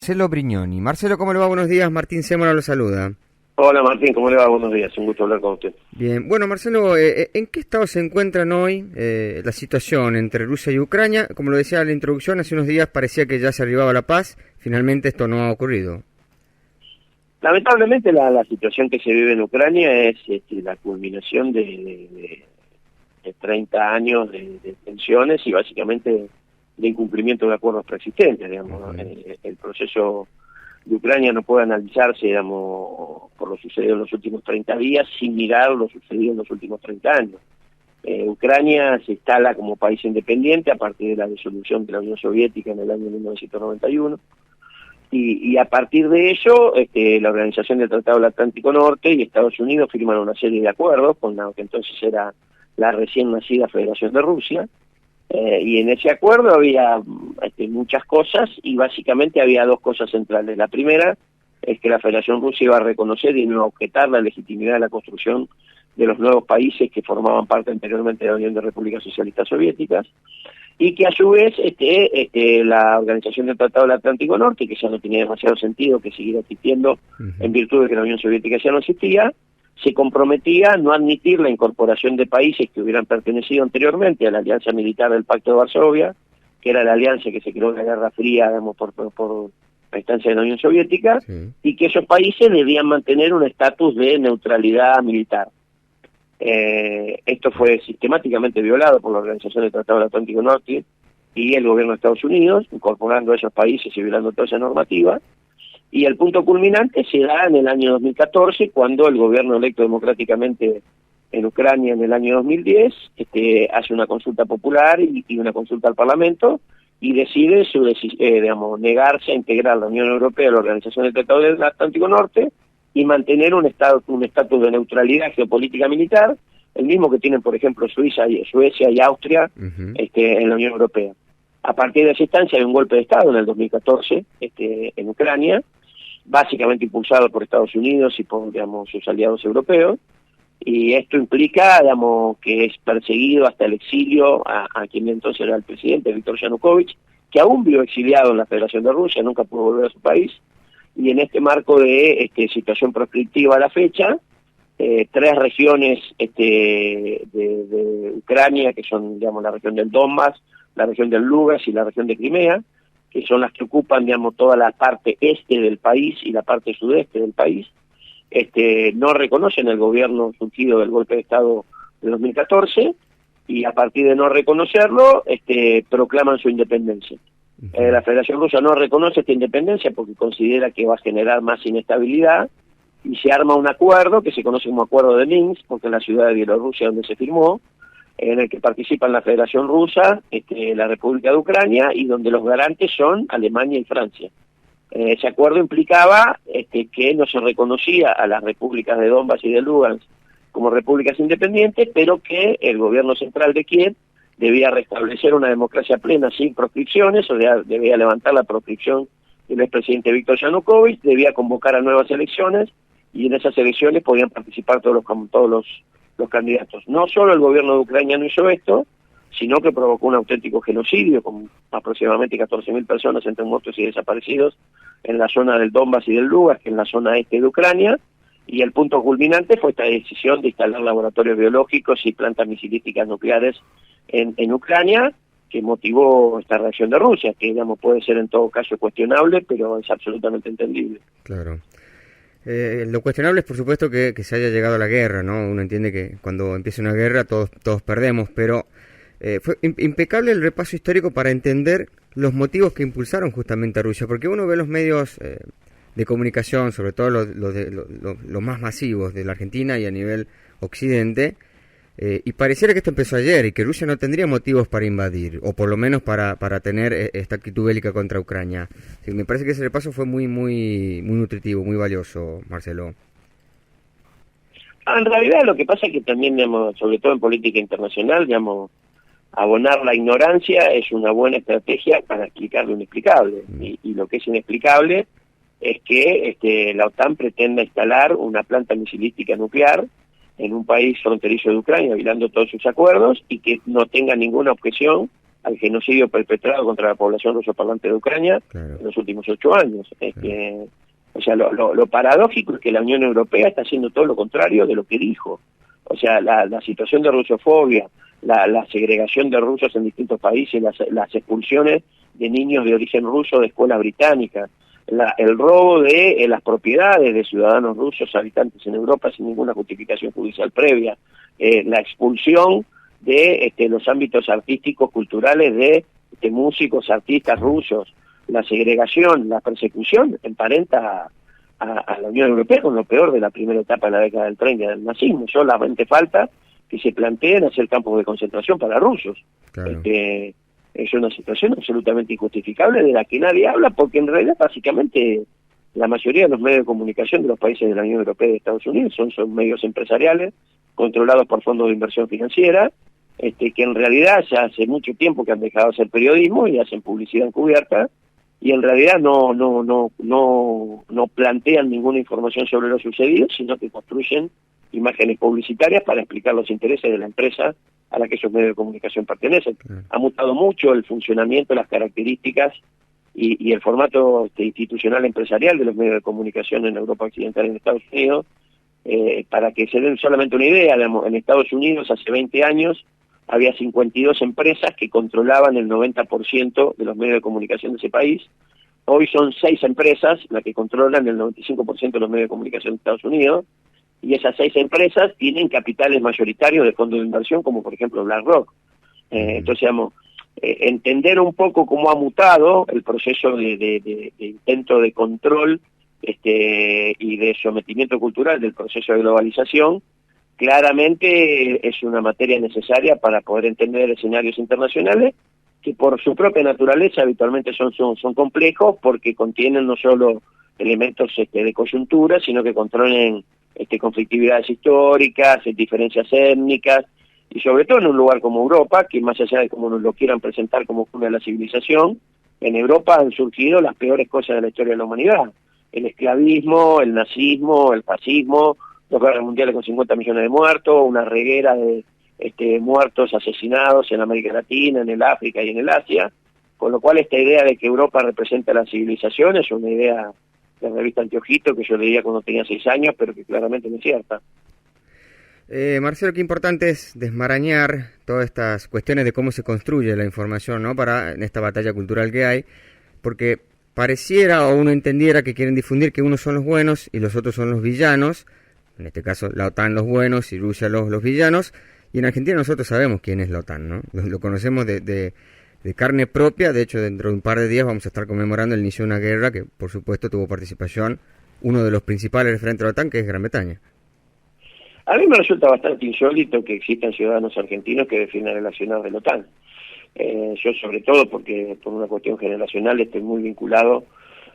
Marcelo Brignoni. Marcelo, ¿cómo le va? Buenos días. Martín Sémola lo saluda. Hola Martín, ¿cómo le va? Buenos días, un gusto hablar con usted. Bien, bueno Marcelo, ¿en qué estado se encuentran hoy la situación entre Rusia y Ucrania? Como lo decía en la introducción, hace unos días parecía que ya se arribaba la paz, finalmente esto no ha ocurrido. Lamentablemente la situación que se vive en Ucrania es la culminación de 30 años de tensiones y básicamente de incumplimiento de acuerdos preexistentes, digamos. El proceso de Ucrania no puede analizarse, digamos, por lo sucedido en los últimos 30 días sin mirar lo sucedido en los últimos 30 años. Ucrania se instala como país independiente a partir de la disolución de la Unión Soviética en el año 1991 y a partir de ello la Organización del Tratado del Atlántico Norte y Estados Unidos firman una serie de acuerdos con lo que entonces era la recién nacida Federación de Rusia. Y en ese acuerdo había muchas cosas y básicamente había dos cosas centrales. La primera es que la Federación Rusa iba a reconocer y no a objetar la legitimidad de la construcción de los nuevos países que formaban parte anteriormente de la Unión de Repúblicas Socialistas Soviéticas y que a su vez la Organización del Tratado del Atlántico Norte, que ya no tenía demasiado sentido que siguiera existiendo en virtud de que la Unión Soviética ya no existía, se comprometía a no admitir la incorporación de países que hubieran pertenecido anteriormente a la alianza militar del Pacto de Varsovia, que era la alianza que se creó en la Guerra Fría, digamos, por la instancia de la Unión Soviética, sí, y que esos países debían mantener un estatus de neutralidad militar. Esto fue sistemáticamente violado por la Organización del Tratado del Atlántico Norte y el gobierno de Estados Unidos, incorporando a esos países y violando toda esa normativa. Y el punto culminante se da en el año 2014, cuando el gobierno electo democráticamente en Ucrania en el año 2010 hace una consulta popular y una consulta al Parlamento y decide negarse a integrar la Unión Europea a la Organización del Tratado del Atlántico Norte y mantener un estatus de neutralidad geopolítica militar, el mismo que tienen, por ejemplo, Suecia y Austria en la Unión Europea. A partir de esa instancia hay un golpe de Estado en el 2014 en Ucrania, básicamente impulsado por Estados Unidos y por, digamos, sus aliados europeos, y esto implica, digamos, que es perseguido hasta el exilio a quien entonces era el presidente, Víctor Yanukovych, que aún vivió exiliado en la Federación de Rusia, nunca pudo volver a su país, y en este marco de situación proscriptiva a la fecha, tres regiones de Ucrania, que son, digamos, la región del Donbass, la región del Lugansk y la región de Crimea, que son las que ocupan, digamos, toda la parte este del país y la parte sudeste del país, no reconocen el gobierno surgido del golpe de Estado de 2014 y a partir de no reconocerlo, proclaman su independencia. La Federación Rusa no reconoce esta independencia porque considera que va a generar más inestabilidad y se arma un acuerdo que se conoce como Acuerdo de Minsk, porque es la ciudad de Bielorrusia donde se firmó, en el que participan la Federación Rusa, la República de Ucrania, y donde los garantes son Alemania y Francia. Ese acuerdo implicaba que no se reconocía a las repúblicas de Donbass y de Lugansk como repúblicas independientes, pero que el gobierno central de Kiev debía restablecer una democracia plena sin proscripciones, o sea, debía levantar la proscripción del expresidente Víctor Yanukovych, debía convocar a nuevas elecciones, y en esas elecciones podían participar todos los candidatos. No solo el gobierno de Ucrania no hizo esto, sino que provocó un auténtico genocidio con aproximadamente 14.000 personas entre muertos y desaparecidos en la zona del Donbass y del Lugansk, que es en la zona este de Ucrania, y el punto culminante fue esta decisión de instalar laboratorios biológicos y plantas misilísticas nucleares en Ucrania, que motivó esta reacción de Rusia, que, digamos, puede ser en todo caso cuestionable, pero es absolutamente entendible. Claro. Lo cuestionable es, por supuesto, que se haya llegado a la guerra, ¿no? Uno entiende que cuando empieza una guerra todos perdemos, pero fue impecable el repaso histórico para entender los motivos que impulsaron justamente a Rusia, porque uno ve los medios de comunicación, sobre todo los más masivos de la Argentina y a nivel occidente, y pareciera que esto empezó ayer y que Rusia no tendría motivos para invadir, o por lo menos para tener esta actitud bélica contra Ucrania. Sí, me parece que ese repaso fue muy nutritivo, muy valioso, Marcelo. En realidad lo que pasa es que también, digamos, sobre todo en política internacional, digamos, abonar la ignorancia es una buena estrategia para explicar lo inexplicable. Y lo que es inexplicable es que la OTAN pretenda instalar una planta misilística nuclear en un país fronterizo de Ucrania, violando todos sus acuerdos, y que no tenga ninguna objeción al genocidio perpetrado contra la población rusoparlante de Ucrania Claro. en los últimos 8 años. O sea, lo paradójico es que la Unión Europea está haciendo todo lo contrario de lo que dijo. O sea, la situación de rusofobia, la segregación de rusos en distintos países, las expulsiones de niños de origen ruso de escuelas británicas, el robo de las propiedades de ciudadanos rusos habitantes en Europa sin ninguna justificación judicial previa, la expulsión de los ámbitos artísticos, culturales de músicos, artistas rusos, la segregación, la persecución emparenta a la Unión Europea con lo peor de la primera etapa de la década del 30 del nazismo. Solamente falta que se planteen hacer campos de concentración para rusos. Claro. Es una situación absolutamente injustificable de la que nadie habla, porque en realidad básicamente la mayoría de los medios de comunicación de los países de la Unión Europea y de Estados Unidos son medios empresariales controlados por fondos de inversión financiera, que en realidad ya hace mucho tiempo que han dejado de hacer periodismo y hacen publicidad encubierta, y en realidad no plantean ninguna información sobre lo sucedido, sino que construyen imágenes publicitarias para explicar los intereses de la empresa a la que esos medios de comunicación pertenecen. Ha mutado mucho el funcionamiento, las características y el formato institucional empresarial de los medios de comunicación en Europa Occidental y en Estados Unidos. Para que se den solamente una idea, en Estados Unidos hace 20 años había 52 empresas que controlaban el 90% de los medios de comunicación de ese país. Hoy son 6 empresas las que controlan el 95% de los medios de comunicación de Estados Unidos, y esas 6 empresas tienen capitales mayoritarios de fondos de inversión, como por ejemplo BlackRock. Entonces, digamos, entender un poco cómo ha mutado el proceso de intento de control y de sometimiento cultural del proceso de globalización, claramente es una materia necesaria para poder entender escenarios internacionales que por su propia naturaleza habitualmente son complejos, porque contienen no solo elementos de coyuntura, sino que controlan conflictividades históricas, diferencias étnicas, y sobre todo en un lugar como Europa, que más allá de cómo nos lo quieran presentar como cuna de la civilización, en Europa han surgido las peores cosas de la historia de la humanidad: el esclavismo, el nazismo, el fascismo, 2 guerras mundiales con 50 millones de muertos, una reguera de muertos asesinados en América Latina, en el África y en el Asia, con lo cual esta idea de que Europa representa la civilización es una idea de la revista Anteojito que yo leía cuando tenía 6 años, pero que claramente no es cierta. Marcelo, qué importante es desmarañar todas estas cuestiones de cómo se construye la información, ¿no? En esta batalla cultural que hay, porque pareciera o uno entendiera que quieren difundir que unos son los buenos y los otros son los villanos, en este caso la OTAN los buenos y Rusia los villanos, y en Argentina nosotros sabemos quién es la OTAN, ¿no? Lo conocemos de carne propia. De hecho, dentro de un par de días vamos a estar conmemorando el inicio de una guerra que, por supuesto, tuvo participación uno de los principales referentes de la OTAN, que es Gran Bretaña. A mí me resulta bastante insólito que existan ciudadanos argentinos que defiendan el accionar de la OTAN. Yo sobre todo porque por una cuestión generacional estoy muy vinculado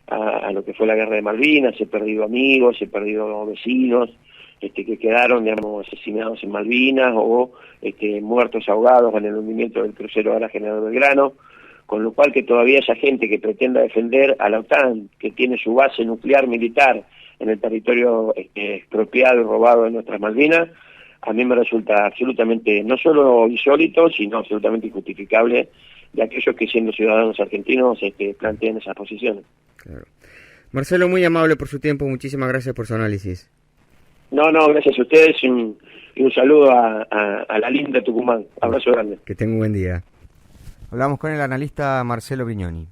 a lo que fue la guerra de Malvinas. He perdido amigos, he perdido vecinos que quedaron, digamos, asesinados en Malvinas o muertos ahogados en el hundimiento del crucero Ara General Belgrano, con lo cual que todavía haya gente que pretenda defender a la OTAN, que tiene su base nuclear militar en el territorio expropiado y robado de nuestras Malvinas, a mí me resulta absolutamente no solo insólito, sino absolutamente injustificable de aquellos que, siendo ciudadanos argentinos, plantean esas posiciones. Claro. Marcelo, muy amable por su tiempo, muchísimas gracias por su análisis. No, gracias a ustedes y un saludo a la linda Tucumán. Abrazo grande. Que tenga un buen día. Hablamos con el analista Marcelo Brignoni.